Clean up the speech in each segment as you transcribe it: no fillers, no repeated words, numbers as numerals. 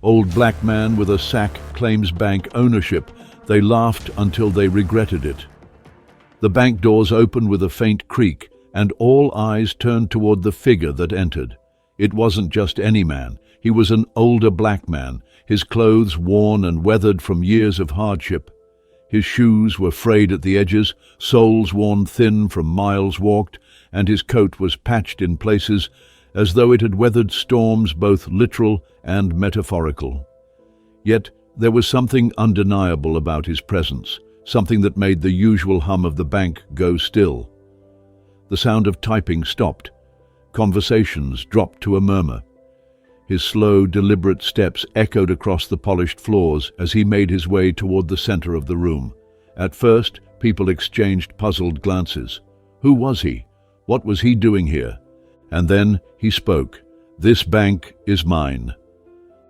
Old black man with a sack claims bank ownership. They laughed until they regretted it. The bank doors opened with a faint creak, and all eyes turned toward the figure that entered. It wasn't just any man. He was an older black man, his clothes worn and weathered from years of hardship. His shoes were frayed at the edges, soles worn thin from miles walked, and his coat was patched in places as though it had weathered storms both literal and metaphorical. Yet there was something undeniable about his presence, something that made the usual hum of the bank go still. The sound of typing stopped. Conversations dropped to a murmur. His slow, deliberate steps echoed across the polished floors as he made his way toward the center of the room. At first, people exchanged puzzled glances. Who was he? What was he doing here? And then he spoke. "This bank is mine."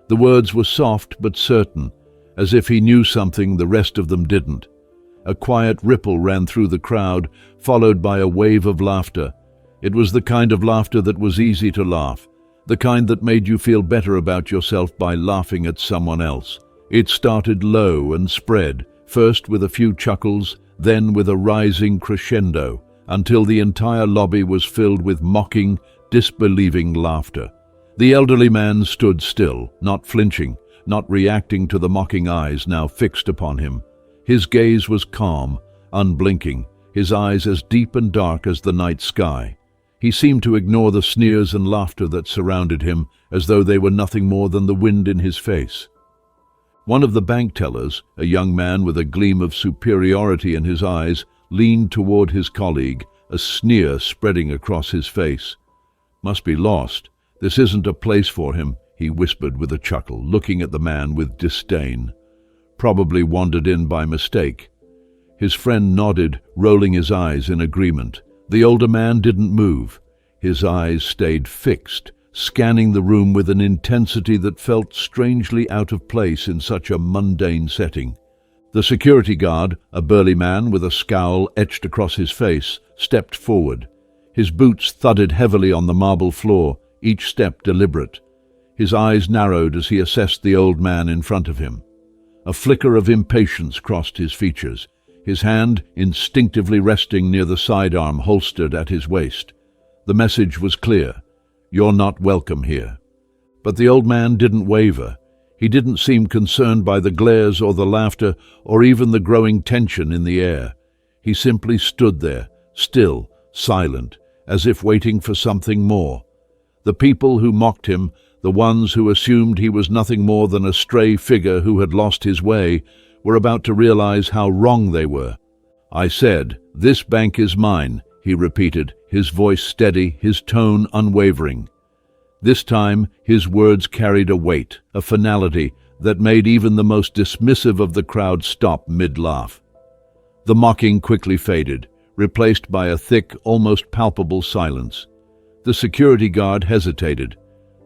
The words were soft but certain, as if he knew something the rest of them didn't. A quiet ripple ran through the crowd, followed by a wave of laughter. It was the kind of laughter that was easy to laugh, the kind that made you feel better about yourself by laughing at someone else. It started low and spread, first with a few chuckles, then with a rising crescendo, until the entire lobby was filled with mocking, disbelieving laughter. The elderly man stood still, not flinching, not reacting to the mocking eyes now fixed upon him. His gaze was calm, unblinking, his eyes as deep and dark as the night sky. He seemed to ignore the sneers and laughter that surrounded him, as though they were nothing more than the wind in his face. One of the bank tellers, a young man with a gleam of superiority in his eyes, leaned toward his colleague, a sneer spreading across his face. "Must be lost. This isn't a place for him," he whispered with a chuckle, looking at the man with disdain. "Probably wandered in by mistake." His friend nodded, rolling his eyes in agreement. The older man didn't move. His eyes stayed fixed, scanning the room with an intensity that felt strangely out of place in such a mundane setting. The security guard, a burly man with a scowl etched across his face, stepped forward. His boots thudded heavily on the marble floor, each step deliberate. His eyes narrowed as he assessed the old man in front of him. A flicker of impatience crossed his features, his hand instinctively resting near the sidearm holstered at his waist. The message was clear: "You're not welcome here." But the old man didn't waver. He didn't seem concerned by the glares or the laughter or even the growing tension in the air. He simply stood there, still, silent, as if waiting for something more. The people who mocked him, the ones who assumed he was nothing more than a stray figure who had lost his way, were about to realize how wrong they were. "I said, this bank is mine," he repeated, his voice steady, his tone unwavering. This time, his words carried a weight, a finality, that made even the most dismissive of the crowd stop mid-laugh. The mocking quickly faded, replaced by a thick, almost palpable silence. The security guard hesitated.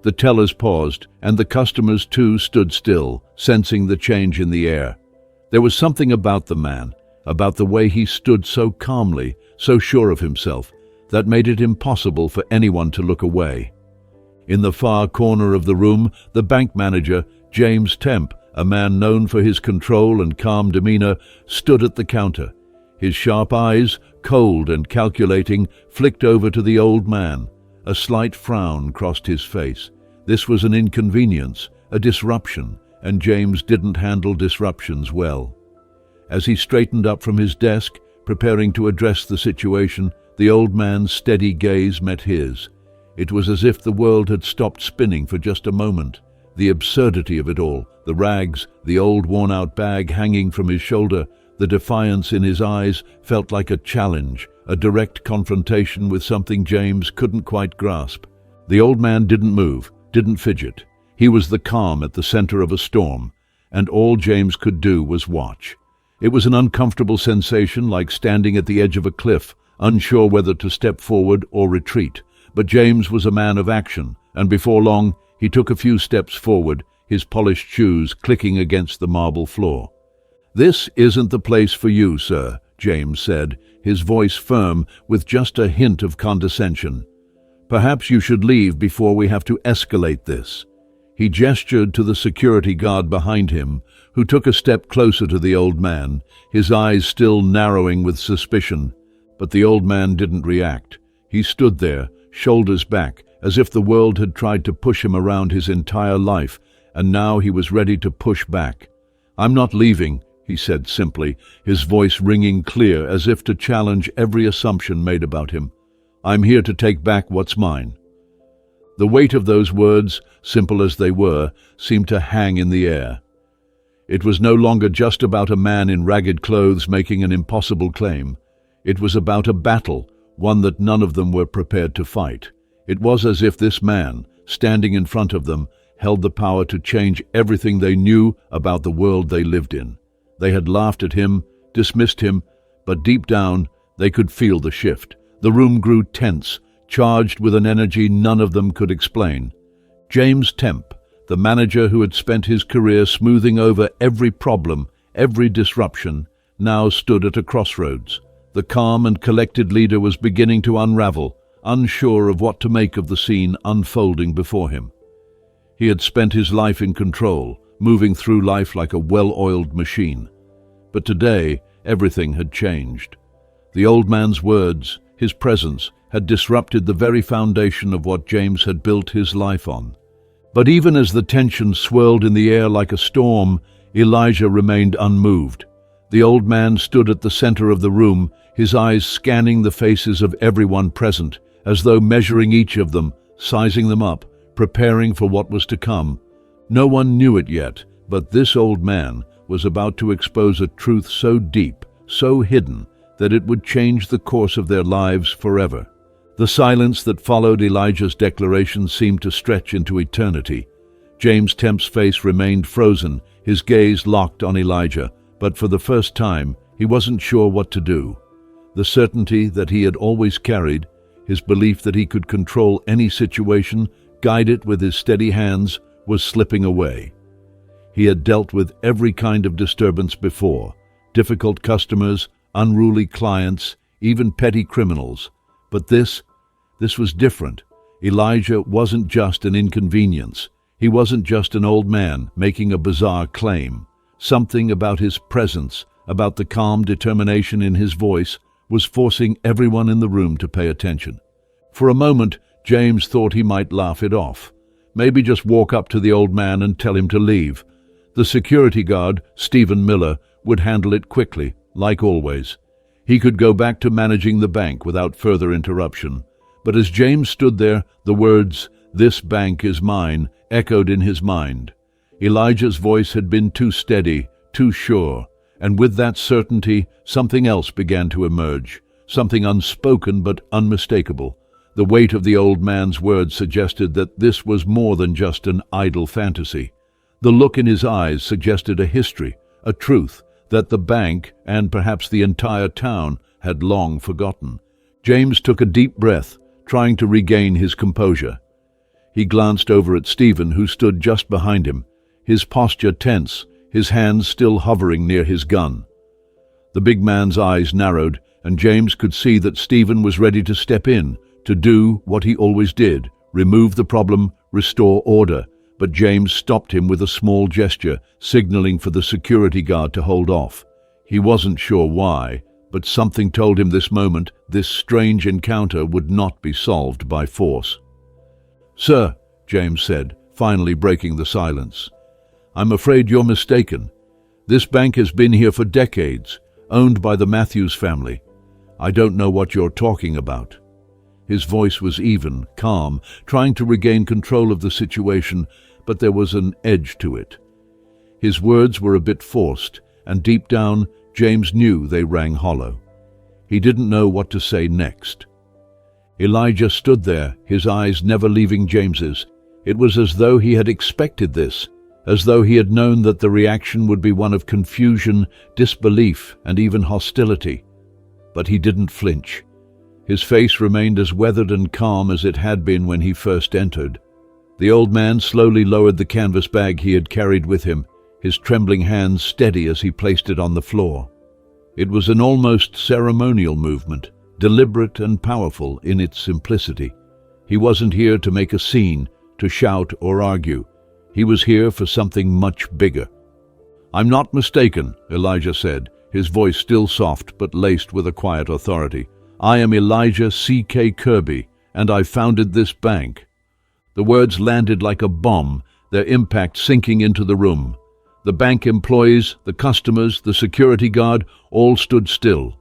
The tellers paused, and the customers too stood still, sensing the change in the air. There was something about the man, about the way he stood so calmly, so sure of himself, that made it impossible for anyone to look away. In the far corner of the room, the bank manager, James Temp, a man known for his control and calm demeanor, stood at the counter. His sharp eyes, cold and calculating, flicked over to the old man. A slight frown crossed his face. This was an inconvenience, a disruption, and James didn't handle disruptions well. As he straightened up from his desk, preparing to address the situation, the old man's steady gaze met his. It was as if the world had stopped spinning for just a moment. The absurdity of it all, the rags, the old worn-out bag hanging from his shoulder, the defiance in his eyes felt like a challenge, a direct confrontation with something James couldn't quite grasp. The old man didn't move, didn't fidget. He was the calm at the center of a storm, and all James could do was watch. It was an uncomfortable sensation, like standing at the edge of a cliff, unsure whether to step forward or retreat. But James was a man of action, and before long he took a few steps forward, his polished shoes clicking against the marble floor. "This isn't the place for you, sir," James said, his voice firm with just a hint of condescension. "Perhaps you should leave before we have to escalate this." He gestured to the security guard behind him, who took a step closer to the old man, his eyes still narrowing with suspicion. But the old man didn't react. He stood there, shoulders back, as if the world had tried to push him around his entire life, and now he was ready to push back. "I'm not leaving," he said simply, his voice ringing clear as if to challenge every assumption made about him. "I'm here to take back what's mine." The weight of those words, simple as they were, seemed to hang in the air. It was no longer just about a man in ragged clothes making an impossible claim. It was about a battle, one that none of them were prepared to fight. It was as if this man, standing in front of them, held the power to change everything they knew about the world they lived in. They had laughed at him, dismissed him, but deep down they could feel the shift. The room grew tense, charged with an energy none of them could explain. James Temp, the manager who had spent his career smoothing over every problem, every disruption, now stood at a crossroads. The calm and collected leader was beginning to unravel, unsure of what to make of the scene unfolding before him. He had spent his life in control, moving through life like a well-oiled machine. But today, everything had changed. The old man's words, his presence, had disrupted the very foundation of what James had built his life on. But even as the tension swirled in the air like a storm, Elijah remained unmoved. The old man stood at the center of the room, his eyes scanning the faces of everyone present, as though measuring each of them, sizing them up, preparing for what was to come. No one knew it yet, but this old man was about to expose a truth so deep, so hidden, that it would change the course of their lives forever. The silence that followed Elijah's declaration seemed to stretch into eternity. James Temp's face remained frozen, his gaze locked on Elijah, but for the first time, he wasn't sure what to do. The certainty that he had always carried, his belief that he could control any situation, guide it with his steady hands, was slipping away. He had dealt with every kind of disturbance before, difficult customers, unruly clients, even petty criminals. But this was different. Elijah wasn't just an inconvenience. He wasn't just an old man making a bizarre claim. Something about his presence, about the calm determination in his voice, was forcing everyone in the room to pay attention. For a moment, James thought he might laugh it off. Maybe just walk up to the old man and tell him to leave. The security guard, Stephen Miller, would handle it quickly, like always. He could go back to managing the bank without further interruption. But as James stood there, the words, "This bank is mine," echoed in his mind. Elijah's voice had been too steady, too sure, and with that certainty, something else began to emerge, something unspoken but unmistakable. The weight of the old man's words suggested that this was more than just an idle fantasy. The look in his eyes suggested a history, a truth, that the bank, and perhaps the entire town, had long forgotten. James took a deep breath, trying to regain his composure. He glanced over at Stephen, who stood just behind him, his posture tense, his hands still hovering near his gun. The big man's eyes narrowed, and James could see that Stephen was ready to step in, to do what he always did, remove the problem, restore order. But James stopped him with a small gesture, signaling for the security guard to hold off. He wasn't sure why, but something told him this moment, this strange encounter would not be solved by force. "Sir," James said, finally breaking the silence, "I'm afraid you're mistaken. This bank has been here for decades, owned by the Matthews family. I don't know what you're talking about." His voice was even, calm, trying to regain control of the situation, but there was an edge to it. His words were a bit forced, and deep down, James knew they rang hollow. He didn't know what to say next. Elijah stood there, his eyes never leaving James's. It was as though he had expected this, as though he had known that the reaction would be one of confusion, disbelief, and even hostility. But he didn't flinch. His face remained as weathered and calm as it had been when he first entered. The old man slowly lowered the canvas bag he had carried with him, his trembling hands steady as he placed it on the floor. It was an almost ceremonial movement, deliberate and powerful in its simplicity. He wasn't here to make a scene, to shout or argue. He was here for something much bigger. "I'm not mistaken," Elijah said, his voice still soft but laced with a quiet authority. "I am Elijah C.K. Kirby, and I founded this bank." The words landed like a bomb, their impact sinking into the room. The bank employees, the customers, the security guard, all stood still.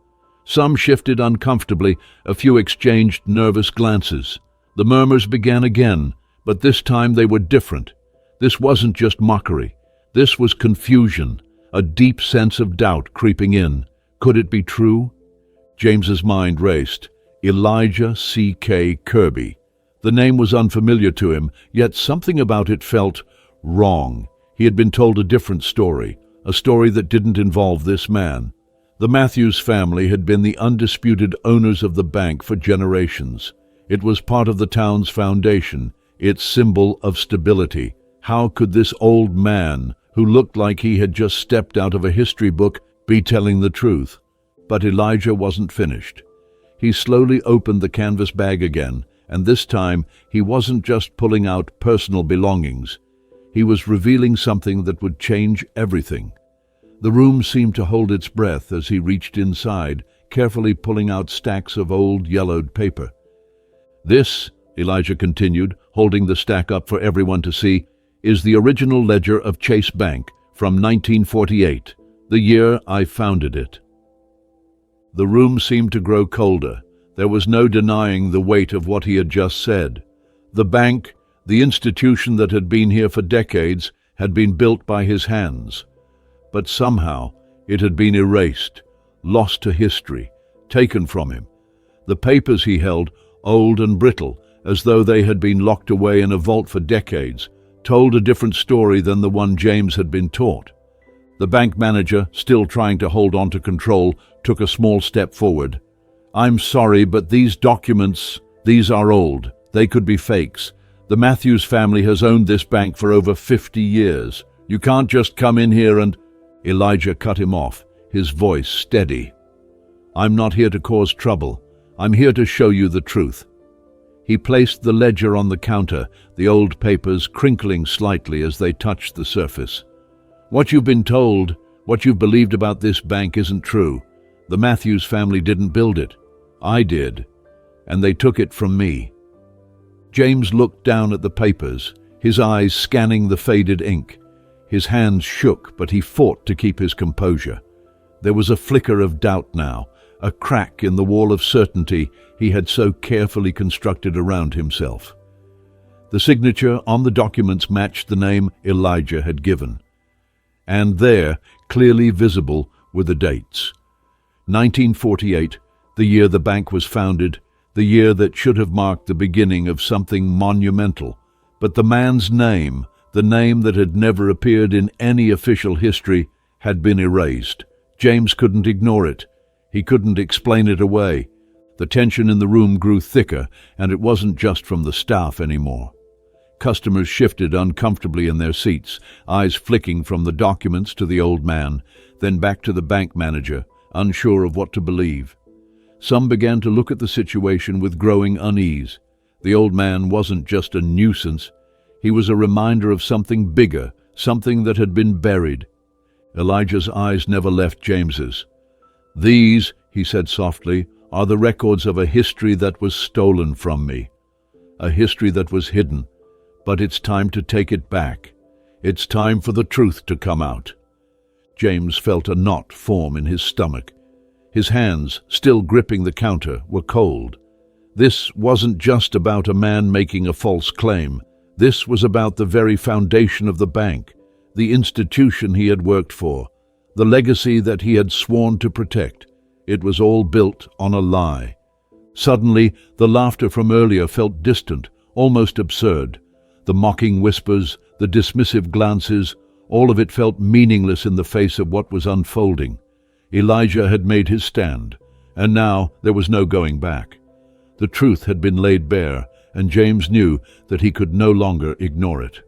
Some shifted uncomfortably, a few exchanged nervous glances. The murmurs began again, but this time they were different. This wasn't just mockery. This was confusion, a deep sense of doubt creeping in. Could it be true? James's mind raced. Elijah C.K. Kirby. The name was unfamiliar to him, yet something about it felt wrong. He had been told a different story, a story that didn't involve this man. The Matthews family had been the undisputed owners of the bank for generations. It was part of the town's foundation, its symbol of stability. How could this old man, who looked like he had just stepped out of a history book, be telling the truth? But Elijah wasn't finished. He slowly opened the canvas bag again, and this time he wasn't just pulling out personal belongings. He was revealing something that would change everything. The room seemed to hold its breath as he reached inside, carefully pulling out stacks of old yellowed paper. "This," Elijah continued, holding the stack up for everyone to see, "is the original ledger of Chase Bank from 1948, the year I founded it." The room seemed to grow colder. There was no denying the weight of what he had just said. The bank, the institution that had been here for decades, had been built by his hands. But somehow it had been erased, lost to history, taken from him. The papers he held, old and brittle, as though they had been locked away in a vault for decades, told a different story than the one James had been taught. The bank manager, still trying to hold on to control, took a small step forward. "I'm sorry, but these documents, these are old. They could be fakes. The Matthews family has owned this bank for over 50 years. You can't just come in here and—" Elijah cut him off, his voice steady. "I'm not here to cause trouble. I'm here to show you the truth." He placed the ledger on the counter, the old papers crinkling slightly as they touched the surface. "What you've been told, what you've believed about this bank isn't true. The Matthews family didn't build it. I did, and they took it from me." James looked down at the papers, his eyes scanning the faded ink. His hands shook, but he fought to keep his composure. There was a flicker of doubt now, a crack in the wall of certainty he had so carefully constructed around himself. The signature on the documents matched the name Elijah had given. And there, clearly visible, were the dates. 1948, the year the bank was founded, the year that should have marked the beginning of something monumental. But the man's name, the name that had never appeared in any official history, had been erased. James couldn't ignore it. He couldn't explain it away. The tension in the room grew thicker, and it wasn't just from the staff anymore. Customers shifted uncomfortably in their seats, eyes flicking from the documents to the old man, then back to the bank manager, unsure of what to believe. Some began to look at the situation with growing unease. The old man wasn't just a nuisance. He was a reminder of something bigger, something that had been buried. Elijah's eyes never left James's. "These," he said softly, "are the records of a history that was stolen from me. A history that was hidden. But it's time to take it back. It's time for the truth to come out." James felt a knot form in his stomach. His hands, still gripping the counter, were cold. This wasn't just about a man making a false claim. This was about the very foundation of the bank, the institution he had worked for, the legacy that he had sworn to protect. It was all built on a lie. Suddenly, the laughter from earlier felt distant, almost absurd. The mocking whispers, the dismissive glances, all of it felt meaningless in the face of what was unfolding. Elijah had made his stand, and now there was no going back. The truth had been laid bare, and James knew that he could no longer ignore it.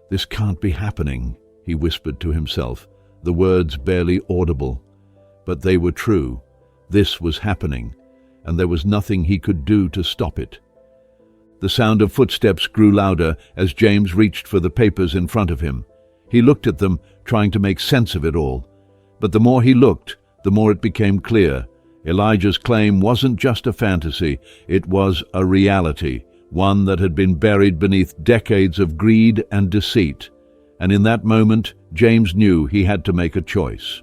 "This can't be happening," he whispered to himself, the words barely audible. But they were true. This was happening, and there was nothing he could do to stop it. The sound of footsteps grew louder as James reached for the papers in front of him. He looked at them, trying to make sense of it all. But the more he looked, the more it became clear. Elijah's claim wasn't just a fantasy, it was a reality, one that had been buried beneath decades of greed and deceit. And in that moment, James knew he had to make a choice.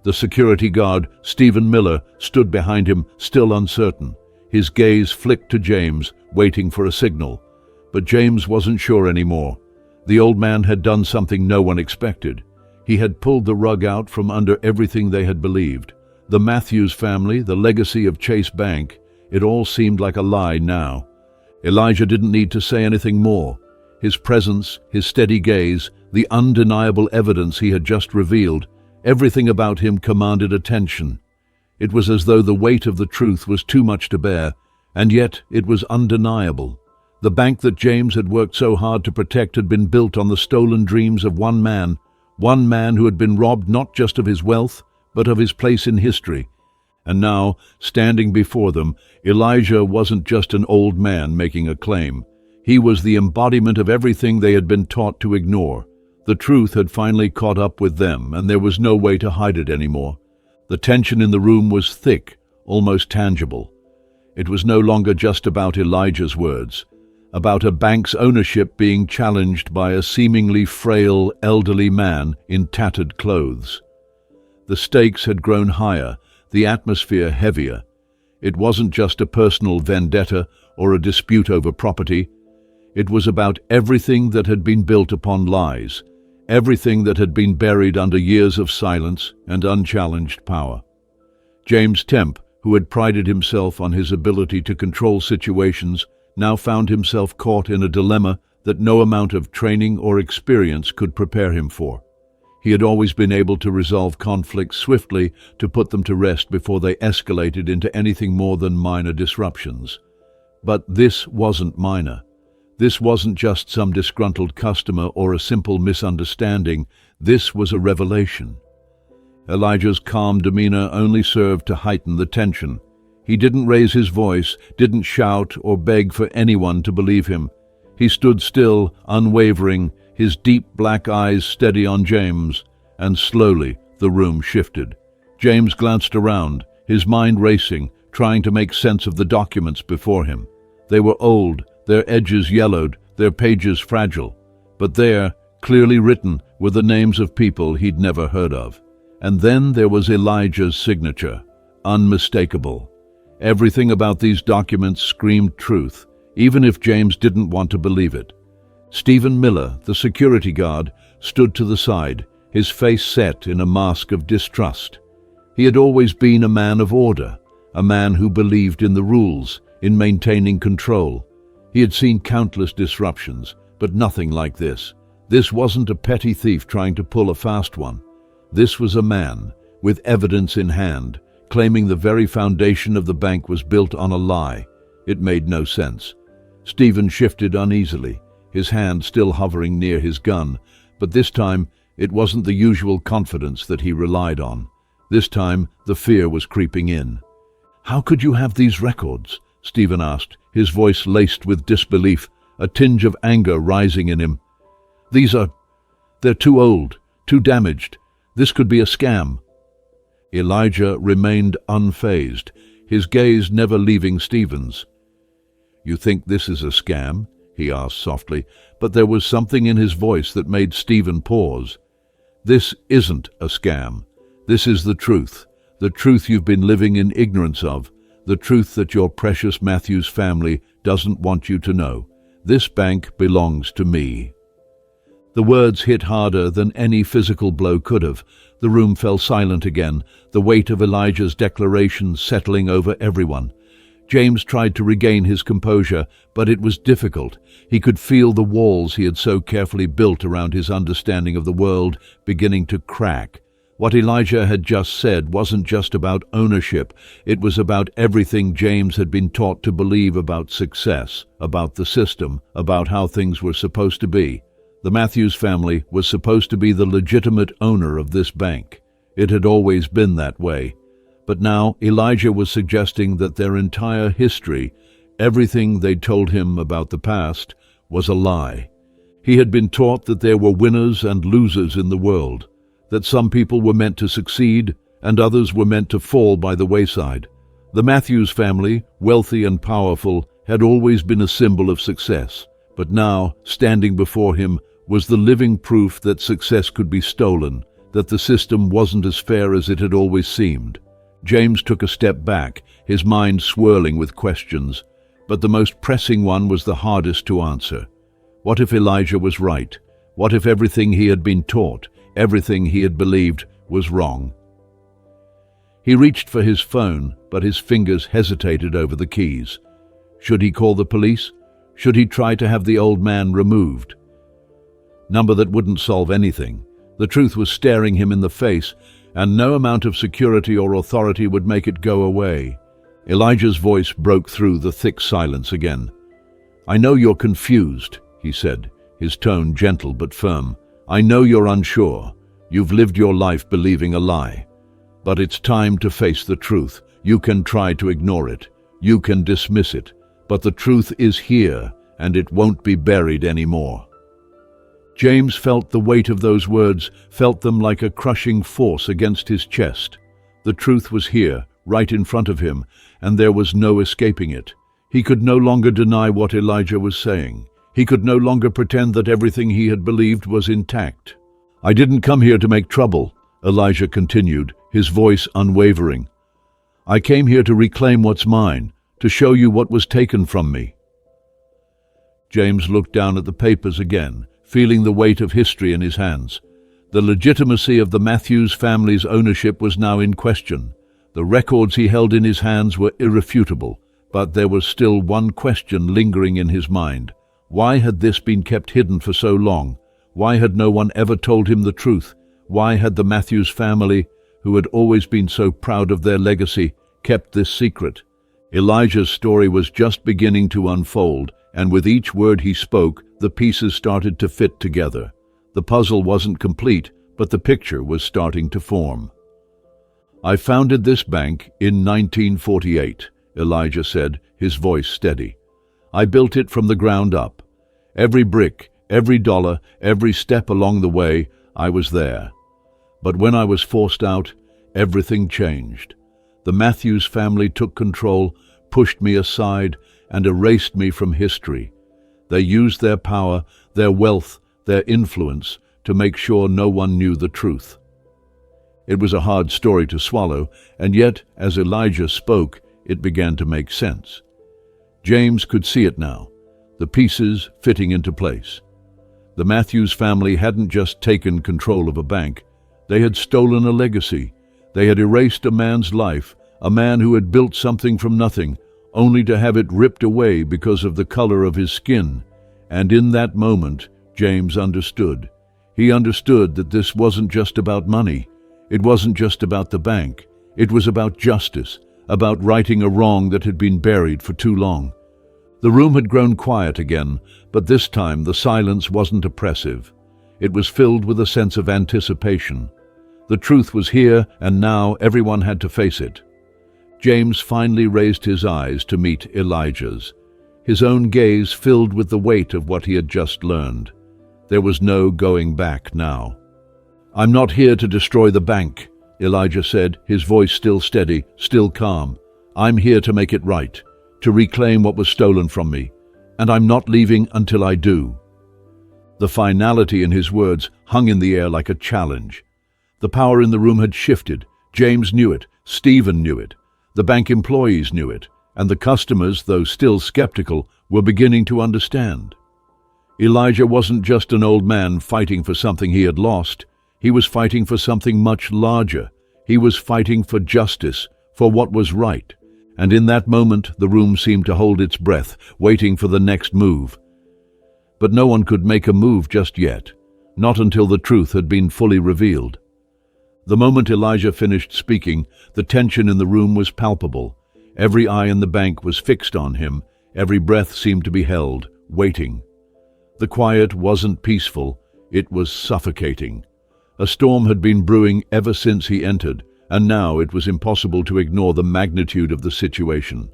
The security guard, Stephen Miller, stood behind him, still uncertain. His gaze flicked to James, waiting for a signal. But James wasn't sure anymore. The old man had done something no one expected. He had pulled the rug out from under everything they had believed. The Matthews family, the legacy of Chase Bank, it all seemed like a lie now. Elijah didn't need to say anything more. His presence, his steady gaze, the undeniable evidence he had just revealed, everything about him commanded attention. It was as though the weight of the truth was too much to bear, and yet it was undeniable. The bank that James had worked so hard to protect had been built on the stolen dreams of one man who had been robbed not just of his wealth, but of his place in history. And now, standing before them, Elijah wasn't just an old man making a claim. He was the embodiment of everything they had been taught to ignore. The truth had finally caught up with them, and there was no way to hide it anymore. The tension in the room was thick, almost tangible. It was no longer just about Elijah's words, about a bank's ownership being challenged by a seemingly frail, elderly man in tattered clothes. The stakes had grown higher, the atmosphere heavier. It wasn't just a personal vendetta or a dispute over property. It was about everything that had been built upon lies, everything that had been buried under years of silence and unchallenged power. James Temp, who had prided himself on his ability to control situations, now found himself caught in a dilemma that no amount of training or experience could prepare him for. He had always been able to resolve conflicts swiftly, to put them to rest before they escalated into anything more than minor disruptions. But this wasn't minor. This wasn't just some disgruntled customer or a simple misunderstanding. This was a revelation. Elijah's calm demeanor only served to heighten the tension. He didn't raise his voice, didn't shout or beg for anyone to believe him. He stood still, unwavering, his deep black eyes steady on James, and slowly the room shifted. James glanced around, his mind racing, trying to make sense of the documents before him. They were old, their edges yellowed, their pages fragile. But there, clearly written, were the names of people he'd never heard of. And then there was Elijah's signature, unmistakable. Everything about these documents screamed truth, even if James didn't want to believe it. Stephen Miller, the security guard, stood to the side, his face set in a mask of distrust. He had always been a man of order, a man who believed in the rules, in maintaining control. He had seen countless disruptions, but nothing like this. This wasn't a petty thief trying to pull a fast one. This was a man, with evidence in hand, claiming the very foundation of the bank was built on a lie. It made no sense. Stephen shifted uneasily, his hand still hovering near his gun, but this time it wasn't the usual confidence that he relied on. This time the fear was creeping in. "How could you have these records?" Stephen asked, his voice laced with disbelief, a tinge of anger rising in him. They're too old, too damaged. This could be a scam." Elijah remained unfazed, his gaze never leaving Stephen's. "You think this is a scam?" he asked softly, but there was something in his voice that made Stephen pause. "This isn't a scam. This is the truth you've been living in ignorance of, the truth that your precious Matthews family doesn't want you to know. This bank belongs to me." The words hit harder than any physical blow could have. The room fell silent again, the weight of Elijah's declaration settling over everyone. James tried to regain his composure, but it was difficult. He could feel the walls he had so carefully built around his understanding of the world beginning to crack. What Elijah had just said wasn't just about ownership. It was about everything James had been taught to believe about success, about the system, about how things were supposed to be. The Matthews family was supposed to be the legitimate owner of this bank. It had always been that way. But now Elijah was suggesting that their entire history, Everything they told him about the past was a lie. He had been taught that there were winners and losers in the world, that some people were meant to succeed and others were meant to fall by the wayside. The Matthews family, wealthy and powerful, had always been a symbol of success, but now, standing before him, was the living proof that success could be stolen, that the system wasn't as fair as it had always seemed. James took a step back, his mind swirling with questions, but the most pressing one was the hardest to answer. What if Elijah was right? What if everything he had been taught, everything he had believed, was wrong? He reached for his phone, but his fingers hesitated over the keys. Should he call the police? Should he try to have the old man removed? Number that wouldn't solve anything. The truth was staring him in the face, and no amount of security or authority would make it go away. Elijah's voice broke through the thick silence again. "I know you're confused," he said, his tone gentle but firm. "I know you're unsure. You've lived your life believing a lie. But it's time to face the truth. You can try to ignore it. You can dismiss it. But the truth is here, and it won't be buried anymore." James felt the weight of those words, felt them like a crushing force against his chest. The truth was here, right in front of him, and there was no escaping it. He could no longer deny what Elijah was saying. He could no longer pretend that everything he had believed was intact. "I didn't come here to make trouble," Elijah continued, his voice unwavering. "I came here to reclaim what's mine, to show you what was taken from me." James looked down at the papers again, feeling the weight of history in his hands. The legitimacy of the Matthews family's ownership was now in question. The records he held in his hands were irrefutable, but there was still one question lingering in his mind. Why had this been kept hidden for so long? Why had no one ever told him the truth? Why had the Matthews family, who had always been so proud of their legacy, kept this secret? Elijah's story was just beginning to unfold, and with each word he spoke, the pieces started to fit together. The puzzle wasn't complete, but the picture was starting to form. "I founded this bank in 1948, Elijah said, his voice steady. "I built it from the ground up. Every brick, every dollar, every step along the way, I was there. But when I was forced out, everything changed. The Matthews family took control, pushed me aside, and erased me from history. They used their power, their wealth, their influence to make sure no one knew the truth." It was a hard story to swallow, and yet, as Elijah spoke, it began to make sense. James could see it now, the pieces fitting into place. The Matthews family hadn't just taken control of a bank. They had stolen a legacy. They had erased a man's life, a man who had built something from nothing, only to have it ripped away because of the color of his skin. And in that moment, James understood. He understood that this wasn't just about money. It wasn't just about the bank. It was about justice, about righting a wrong that had been buried for too long. The room had grown quiet again, but this time the silence wasn't oppressive. It was filled with a sense of anticipation. The truth was here, and now everyone had to face it. James finally raised his eyes to meet Elijah's, his own gaze filled with the weight of what he had just learned. There was no going back now. "I'm not here to destroy the bank," Elijah said, his voice still steady, still calm. "I'm here to make it right, to reclaim what was stolen from me, and I'm not leaving until I do." The finality in his words hung in the air like a challenge. The power in the room had shifted. James knew it, Stephen knew it, the bank employees knew it, and the customers, though still skeptical, were beginning to understand. Elijah wasn't just an old man fighting for something he had lost. He was fighting for something much larger. He was fighting for justice, for what was right. And in that moment, the room seemed to hold its breath, waiting for the next move. But no one could make a move just yet, not until the truth had been fully revealed. The moment Elijah finished speaking, the tension in the room was palpable. Every eye in the bank was fixed on him. Every breath seemed to be held, waiting. The quiet wasn't peaceful, it was suffocating. A storm had been brewing ever since he entered, and now it was impossible to ignore the magnitude of the situation.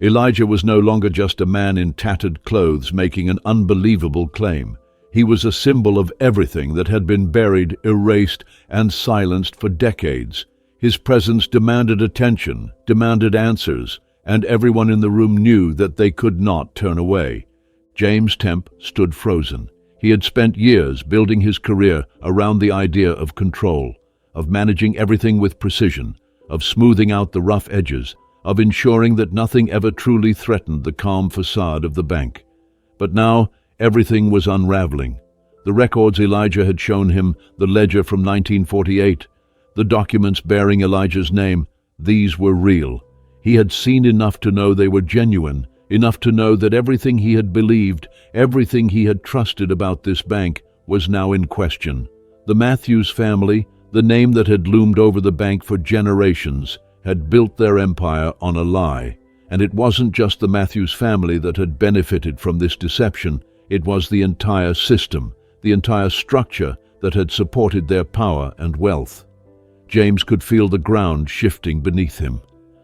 Elijah was no longer just a man in tattered clothes making an unbelievable claim. He was a symbol of everything that had been buried, erased, and silenced for decades. His presence demanded attention, demanded answers, and everyone in the room knew that they could not turn away. James Temp stood frozen. He had spent years building his career around the idea of control, of managing everything with precision, of smoothing out the rough edges, of ensuring that nothing ever truly threatened the calm facade of the bank. But now, everything was unraveling. The records Elijah had shown him, the ledger from 1948, the documents bearing Elijah's name, these were real. He had seen enough to know they were genuine, enough to know that everything he had believed, everything he had trusted about this bank, was now in question. The Matthews family, the name that had loomed over the bank for generations, had built their empire on a lie. And it wasn't just the Matthews family that had benefited from this deception, it was the entire system, the entire structure that had supported their power and wealth. James could feel the ground shifting beneath him.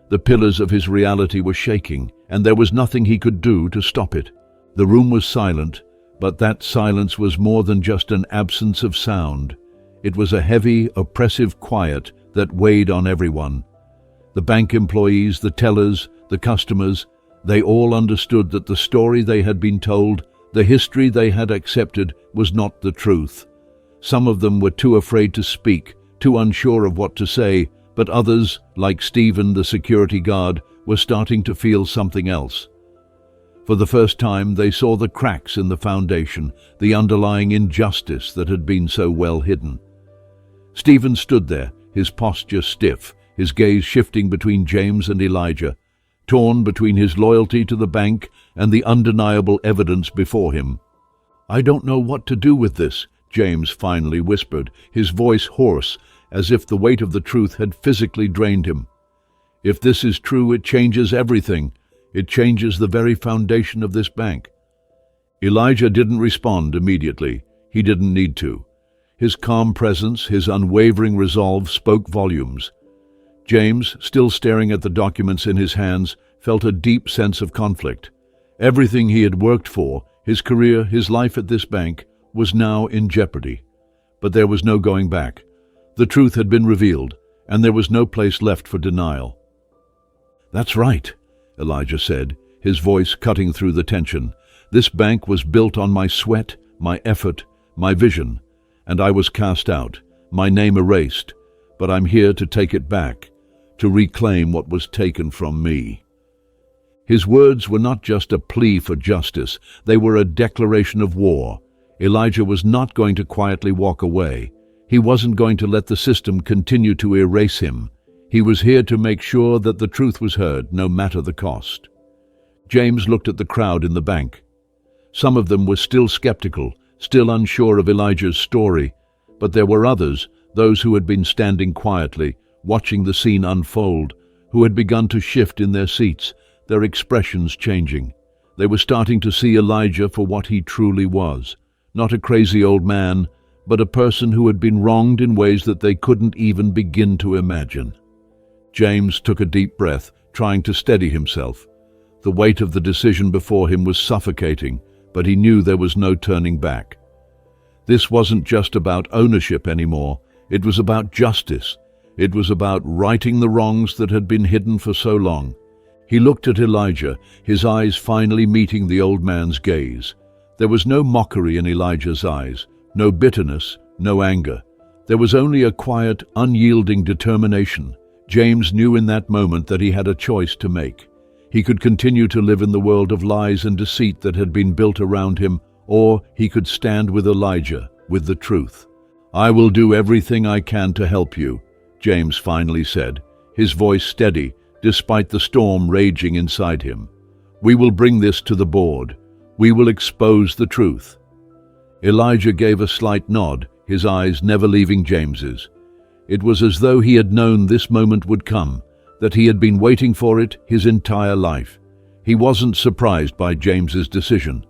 The pillars of his reality were shaking, and there was nothing he could do to stop it. The room was silent, but that silence was more than just an absence of sound. It was a heavy, oppressive quiet that weighed on everyone. The bank employees, the tellers, the customers, they all understood that the story they had been told, the history they had accepted, was not the truth. Some of them were too afraid to speak, too unsure of what to say, but others, like Stephen, the security guard, were starting to feel something else. For the first time, they saw the cracks in the foundation, the underlying injustice that had been so well hidden. Stephen stood there, his posture stiff, his gaze shifting between James and Elijah, torn between his loyalty to the bank and the undeniable evidence before him. "I don't know what to do with this," James finally whispered, his voice hoarse, as if the weight of the truth had physically drained him. "If this is true, it changes everything. It changes the very foundation of this bank." Elijah didn't respond immediately. He didn't need to. His calm presence, his unwavering resolve spoke volumes. James, still staring at the documents in his hands, felt a deep sense of conflict. Everything he had worked for, his career, his life at this bank, was now in jeopardy. But there was no going back. The truth had been revealed, and there was no place left for denial. "That's right," Elijah said, his voice cutting through the tension. "This bank was built on my sweat, my effort, my vision, and I was cast out, my name erased, but I'm here to take it back, to reclaim what was taken from me." His words were not just a plea for justice, they were a declaration of war. Elijah was not going to quietly walk away. He wasn't going to let the system continue to erase him. He was here to make sure that the truth was heard, no matter the cost. James looked at the crowd in the bank. Some of them were still skeptical, still unsure of Elijah's story, but there were others, those who had been standing quietly, watching the scene unfold, who had begun to shift in their seats, their expressions changing. They were starting to see Elijah for what he truly was, not a crazy old man, but a person who had been wronged in ways that they couldn't even begin to imagine. James took a deep breath, trying to steady himself. The weight of the decision before him was suffocating, but he knew there was no turning back. This wasn't just about ownership anymore. It was about justice. It was about righting the wrongs that had been hidden for so long. He looked at Elijah, his eyes finally meeting the old man's gaze. There was no mockery in Elijah's eyes, no bitterness, no anger. There was only a quiet, unyielding determination. James knew in that moment that he had a choice to make. He could continue to live in the world of lies and deceit that had been built around him, or he could stand with Elijah, with the truth. "I will do everything I can to help you," James finally said, his voice steady, despite the storm raging inside him. "We will bring this to the board. We will expose the truth." Elijah gave a slight nod, his eyes never leaving James's. It was as though he had known this moment would come, that he had been waiting for it his entire life. He wasn't surprised by James's decision,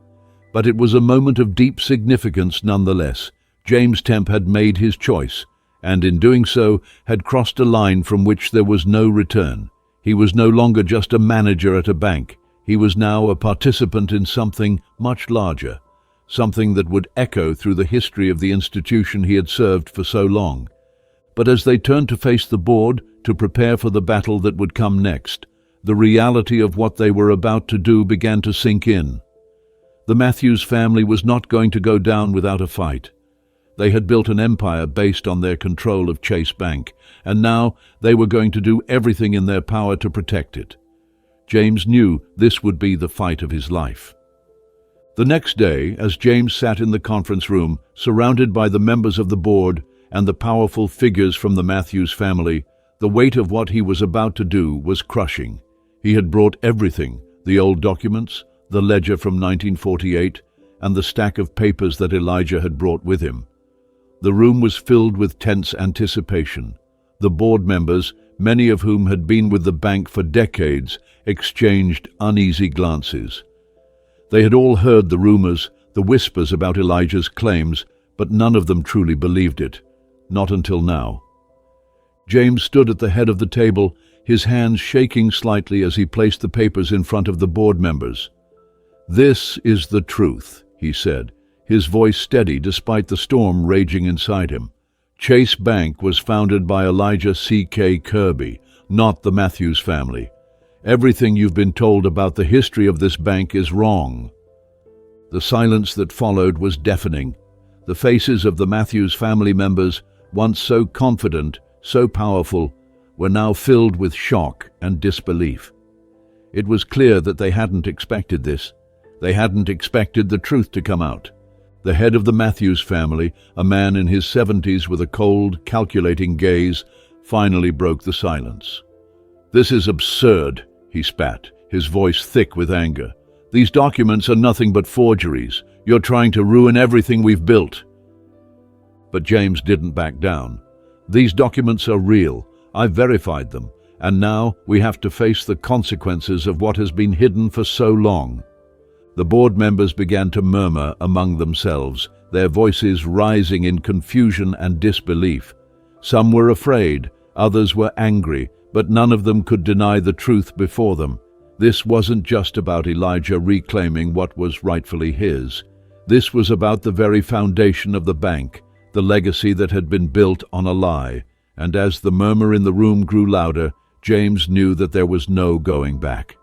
but it was a moment of deep significance nonetheless. James Temp had made his choice, and in doing so had crossed a line from which there was no return. He was no longer just a manager at a bank. He was now a participant in something much larger, something that would echo through the history of the institution he had served for so long. But as they turned to face the board, to prepare for the battle that would come next, the reality of what they were about to do began to sink in. The Matthews family was not going to go down without a fight. They had built an empire based on their control of Chase Bank, and now they were going to do everything in their power to protect it. James knew this would be the fight of his life. The next day, as James sat in the conference room, surrounded by the members of the board and the powerful figures from the Matthews family, the weight of what he was about to do was crushing. He had brought everything, the old documents, the ledger from 1948, and the stack of papers that Elijah had brought with him. The room was filled with tense anticipation. The board members, many of whom had been with the bank for decades, exchanged uneasy glances. They had all heard the rumors, the whispers about Elijah's claims, but none of them truly believed it. Not until now. James stood at the head of the table, his hands shaking slightly as he placed the papers in front of the board members. "This is the truth," he said, his voice steady despite the storm raging inside him. "Chase Bank was founded by Elijah C.K. Kirby, not the Matthews family. Everything you've been told about the history of this bank is wrong." The silence that followed was deafening. The faces of the Matthews family members, once so confident, so powerful, were now filled with shock and disbelief. It was clear that they hadn't expected this. They hadn't expected the truth to come out. The head of the Matthews family, a man in his 70s with a cold, calculating gaze, finally broke the silence. "This is absurd," he spat, his voice thick with anger. "These documents are nothing but forgeries. You're trying to ruin everything we've built." But James didn't back down. "These documents are real. I've verified them, and now we have to face the consequences of what has been hidden for so long." The board members began to murmur among themselves, their voices rising in confusion and disbelief. Some were afraid, others were angry, but none of them could deny the truth before them. This wasn't just about Elijah reclaiming what was rightfully his. This was about the very foundation of the bank, the legacy that had been built on a lie. And as the murmur in the room grew louder, James knew that there was no going back.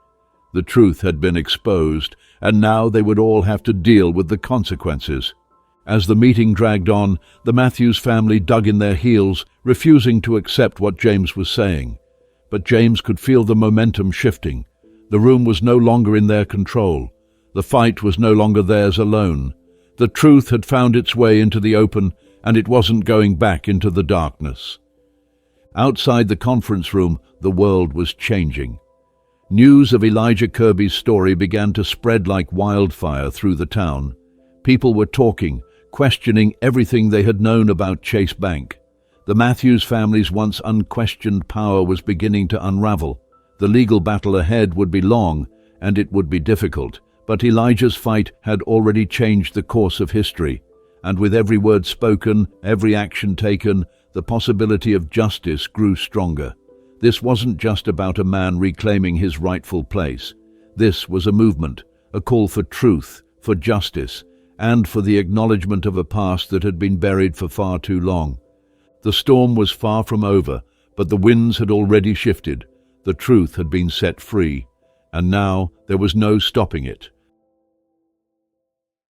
The truth had been exposed, and now they would all have to deal with the consequences. As the meeting dragged on, the Matthews family dug in their heels, refusing to accept what James was saying. But James could feel the momentum shifting. The room was no longer in their control. The fight was no longer theirs alone. The truth had found its way into the open, and it wasn't going back into the darkness. Outside the conference room, the world was changing. News of Elijah Kirby's story began to spread like wildfire through the town. People were talking, questioning everything they had known about Chase Bank. The Matthews family's once unquestioned power was beginning to unravel. The legal battle ahead would be long, and it would be difficult, but Elijah's fight had already changed the course of history, and with every word spoken, every action taken, the possibility of justice grew stronger. This wasn't just about a man reclaiming his rightful place. This was a movement, a call for truth, for justice, and for the acknowledgement of a past that had been buried for far too long. The storm was far from over, but the winds had already shifted. The truth had been set free, and now there was no stopping it.